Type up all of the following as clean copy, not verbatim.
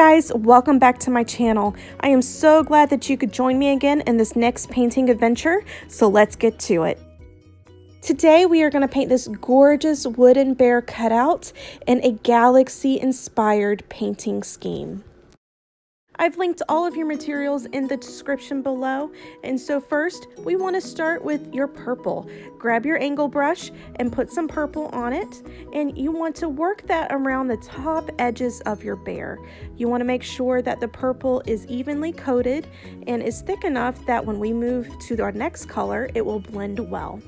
guys, welcome back to my channel. I am so glad that you could join me again in this next painting adventure, so let's get to it. Today we are going to paint this gorgeous wooden bear cutout in a galaxy-inspired painting scheme. I've linked all of your materials in the description below, and so first we want to start with your purple. Grab your angle brush and put some purple on it, and you want to work that around the top edges of your bear. You want to make sure that the purple is evenly coated and is thick enough that when we move to our next color, it will blend well.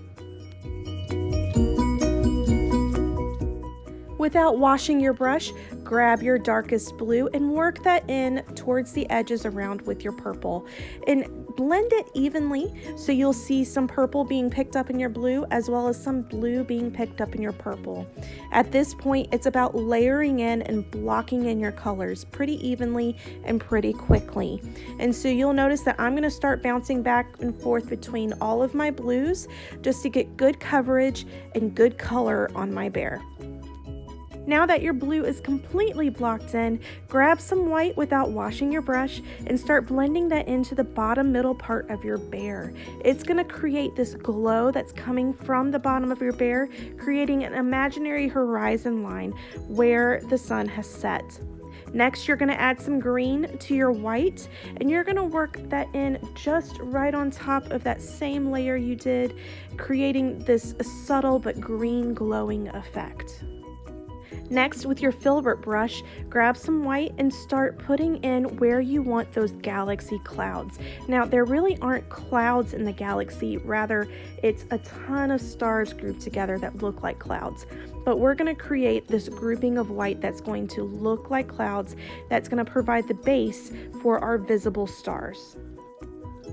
Without washing your brush, grab your darkest blue and work that in towards the edges around with your purple. And blend it evenly so you'll see some purple being picked up in your blue as well as some blue being picked up in your purple. At this point, it's about layering in and blocking in your colors pretty evenly and pretty quickly. And so you'll notice that I'm going to start bouncing back and forth between all of my blues just to get good coverage and good color on my bear. Now that your blue is completely blocked in, grab some white without washing your brush and start blending that into the bottom middle part of your bear. It's going to create this glow that's coming from the bottom of your bear, creating an imaginary horizon line where the sun has set. Next, you're going to add some green to your white, and you're going to work that in just right on top of that same layer you did, creating this subtle but green glowing effect. Next, with your filbert brush, grab some white and start putting in where you want those galaxy clouds. Now, there really aren't clouds in the galaxy, rather it's a ton of stars grouped together that look like clouds. But we're going to create this grouping of white that's going to look like clouds, that's going to provide the base for our visible stars.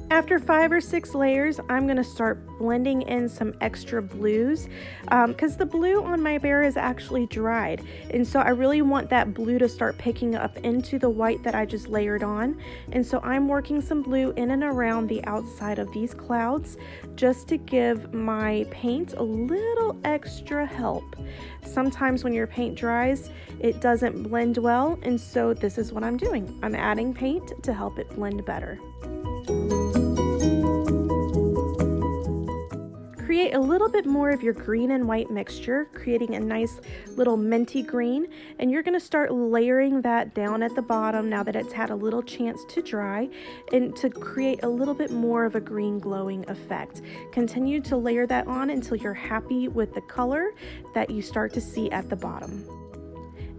After 5 or 6 layers, I'm going to start blending in some extra blues because the blue on my bear is actually dried. And so I really want that blue to start picking up into the white that I just layered on. And so I'm working some blue in and around the outside of these clouds just to give my paint a little extra help. Sometimes when your paint dries, it doesn't blend well. And so this is what I'm doing. I'm adding paint to help it blend better. Create a little bit more of your green and white mixture, creating a nice little minty green, and you're going to start layering that down at the bottom now that it's had a little chance to dry, and to create a little bit more of a green glowing effect. Continue to layer that on until you're happy with the color that you start to see at the bottom.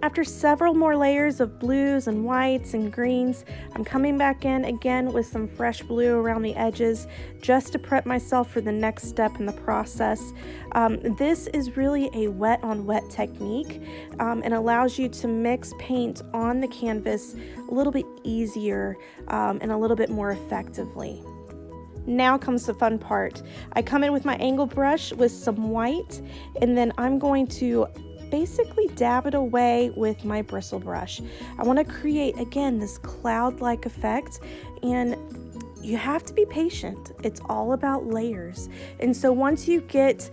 After several more layers of blues and whites and greens, I'm coming back in again with some fresh blue around the edges just to prep myself for the next step in the process. This is really a wet on wet technique and allows you to mix paint on the canvas a little bit easier and a little bit more effectively. Now comes the fun part. I come in with my angle brush with some white, and then I'm going to basically dab it away with my bristle brush. I want to create again this cloud-like effect, and you have to be patient. It's all about layers. And so once you get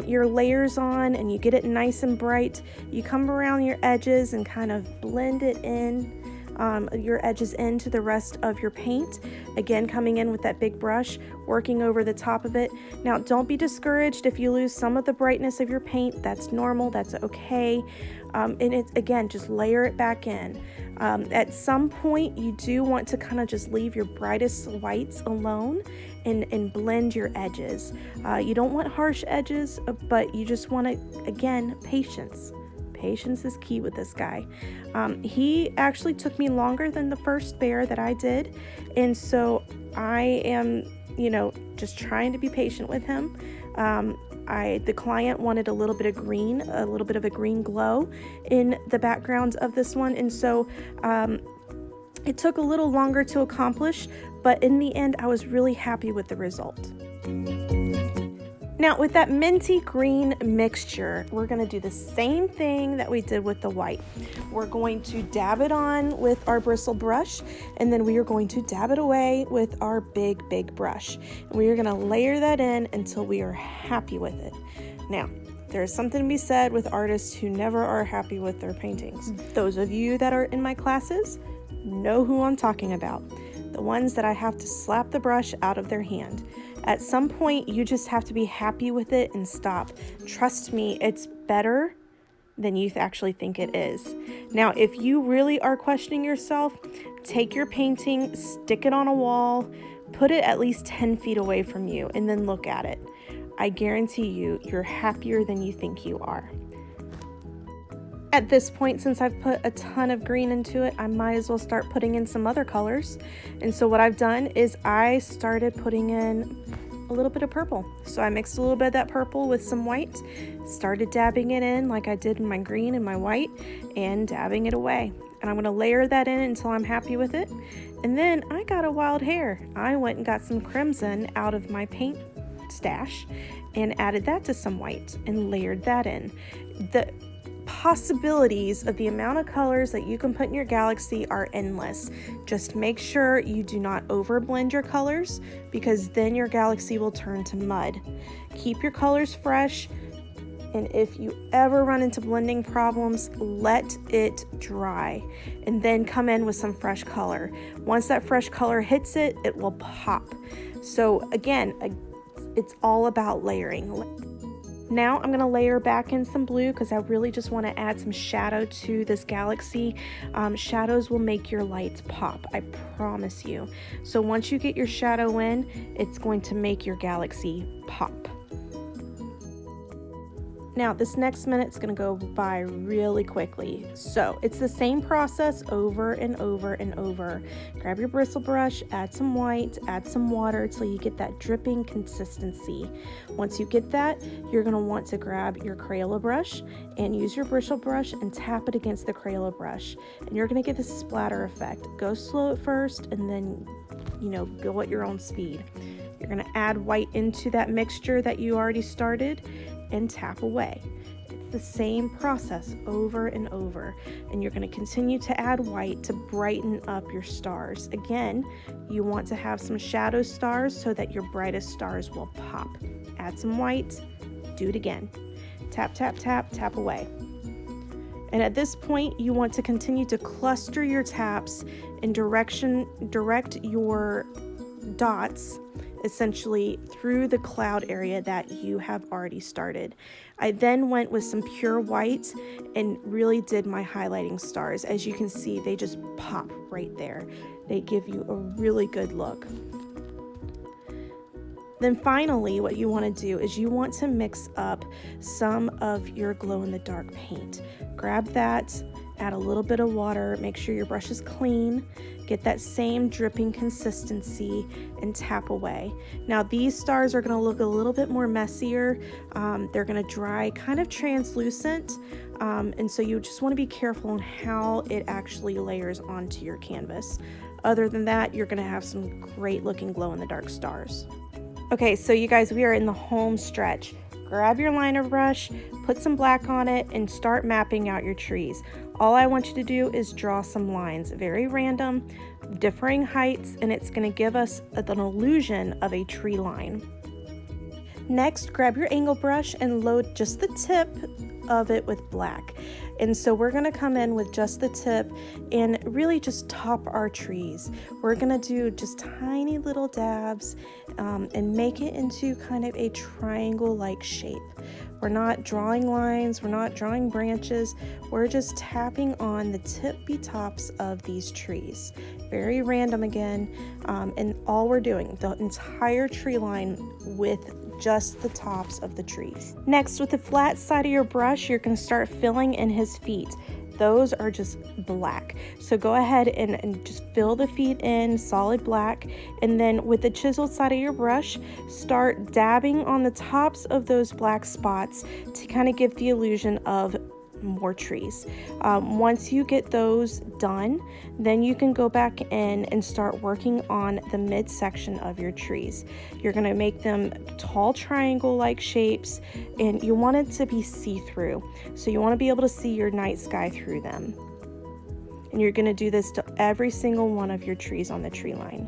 your layers on and you get it nice and bright, you come around your edges and kind of blend it in. Your edges into the rest of your paint. Again, coming in with that big brush, working over the top of it. Now, don't be discouraged if you lose some of the brightness of your paint. That's normal, that's okay. And it's, again, just layer it back in. At some point, you do want to kind of just leave your brightest whites alone and blend your edges. You don't want harsh edges, but you just want to, again, patience. Patience is key with this guy. He actually took me longer than the first bear that I did, and so I am, just trying to be patient with him. The client wanted a little bit of green, a little bit of a green glow in the background of this one, and so it took a little longer to accomplish, but in the end, I was really happy with the result. Now, with that minty green mixture, we're going to do the same thing that we did with the white. We're going to dab it on with our bristle brush, and then we are going to dab it away with our big brush. And we are going to layer that in until we are happy with it. Now, there's something to be said with artists who never are happy with their paintings. Those of you that are in my classes know who I'm talking about. The ones that I have to slap the brush out of their hand. At some point, you just have to be happy with it and stop. Trust me, it's better than you actually think it is. Now, if you really are questioning yourself, take your painting, stick it on a wall, put it at least 10 feet away from you, and then look at it. I guarantee you, you're happier than you think you are. At this point, since I've put a ton of green into it, I might as well start putting in some other colors. And so what I've done is I started putting in a little bit of purple. So I mixed a little bit of that purple with some white, started dabbing it in like I did in my green and my white, and dabbing it away. And I'm gonna layer that in until I'm happy with it. And then I got a wild hair. I went and got some crimson out of my paint stash and added that to some white and layered that in. The possibilities of the amount of colors that you can put in your galaxy are endless. Just make sure you do not overblend your colors, because then your galaxy will turn to mud. Keep your colors fresh, and if you ever run into blending problems, let it dry and then come in with some fresh color. Once that fresh color hits it, it will pop. So again, it's all about layering. Now I'm going to layer back in some blue because I really just want to add some shadow to this galaxy. Shadows will make your lights pop, I promise you. So once you get your shadow in, it's going to make your galaxy pop. Now this next minute's gonna go by really quickly. So it's the same process over and over and over. Grab your bristle brush, add some white, add some water till you get that dripping consistency. Once you get that, you're gonna want to grab your Crayola brush and use your bristle brush and tap it against the Crayola brush. And you're gonna get this splatter effect. Go slow at first and then, go at your own speed. You're gonna add white into that mixture that you already started and tap away. It's the same process over and over, and you're going to continue to add white to brighten up your stars. Again, you want to have some shadow stars so that your brightest stars will pop. Add some white, do it again. Tap, tap, tap, tap away. And at this point, you want to continue to cluster your taps and direct your dots essentially through the cloud area that you have already started. I then went with some pure white and really did my highlighting stars. As you can see, they just pop right there. They give you a really good look. Then finally, what you want to do is you want to mix up some of your glow-in-the-dark paint. Grab that, add a little bit of water, make sure your brush is clean, get that same dripping consistency, and tap away. Now these stars are going to look a little bit more messier. They're going to dry kind of translucent, and so you just want to be careful on how it actually layers onto your canvas. Other than that, you're going to have some great looking glow-in-the-dark stars. Okay, so you guys, we are in the home stretch. Grab your liner brush, put some black on it, and start mapping out your trees. All I want you to do is draw some lines, very random, differing heights, and it's going to give us an illusion of a tree line. Next, grab your angle brush and load just the tip of it with black. And so we're going to come in with just the tip and really just top our trees. We're going to do just tiny little dabs and make it into kind of a triangle-like shape. We're not drawing lines, we're not drawing branches, we're just tapping on the tippy tops of these trees. Very random again, and all we're doing, the entire tree line with just the tops of the trees. Next, with the flat side of your brush, you're going to start filling in his feet. Those are just black. So go ahead and just fill the feet in solid black. And then with the chiseled side of your brush, start dabbing on the tops of those black spots to kind of give the illusion of more trees. Once you get those done, then you can go back in and start working on the midsection of your trees. You're going to make them tall triangle-like shapes, and you want it to be see-through. So you want to be able to see your night sky through them. And you're going to do this to every single one of your trees on the tree line.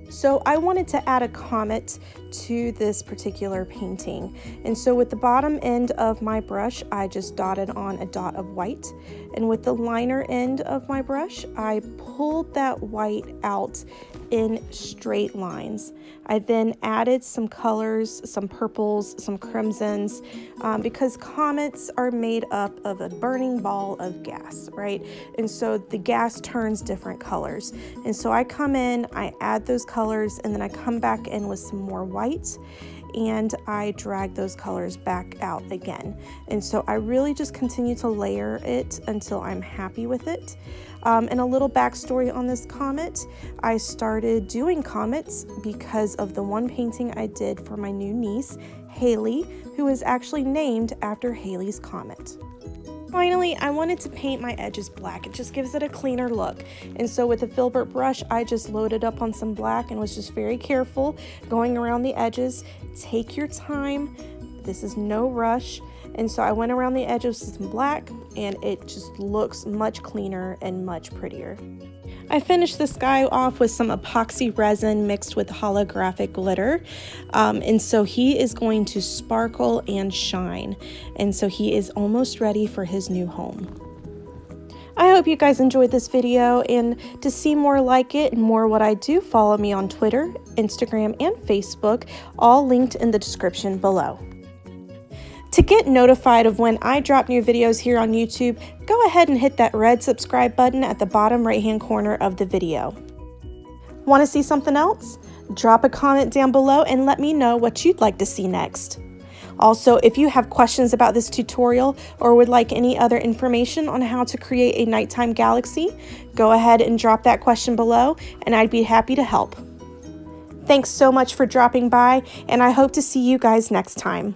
So I wanted to add a comet to this particular painting. And so with the bottom end of my brush, I just dotted on a dot of white. and with the liner end of my brush, I pulled that white out in straight lines. I then added some colors, some purples, some crimsons, because comets are made up of a burning ball of gas, right? And so the gas turns different colors. And so I come in, I add those colors, and then I come back in with some more white, and I drag those colors back out again. And so I really just continue to layer it until I'm happy with it. And a little backstory on this comet: I started doing comets because of the one painting I did for my new niece, Haley, who is actually named after Halley's Comet. Finally, I wanted to paint my edges black. It just gives it a cleaner look. And so with a filbert brush, I just loaded up on some black and was just very careful going around the edges. Take your time. This is no rush. And so I went around the edges with some black, and it just looks much cleaner and much prettier. I finished the sky off with some epoxy resin mixed with holographic glitter. And so he is going to sparkle and shine. And so he is almost ready for his new home. I hope you guys enjoyed this video, and to see more like it and more what I do, follow me on Twitter, Instagram, and Facebook, all linked in the description below. To get notified of when I drop new videos here on YouTube, go ahead and hit that red subscribe button at the bottom right-hand corner of the video. Want to see something else? Drop a comment down below and let me know what you'd like to see next. Also, if you have questions about this tutorial or would like any other information on how to create a nighttime galaxy, go ahead and drop that question below and I'd be happy to help. Thanks so much for dropping by, and I hope to see you guys next time.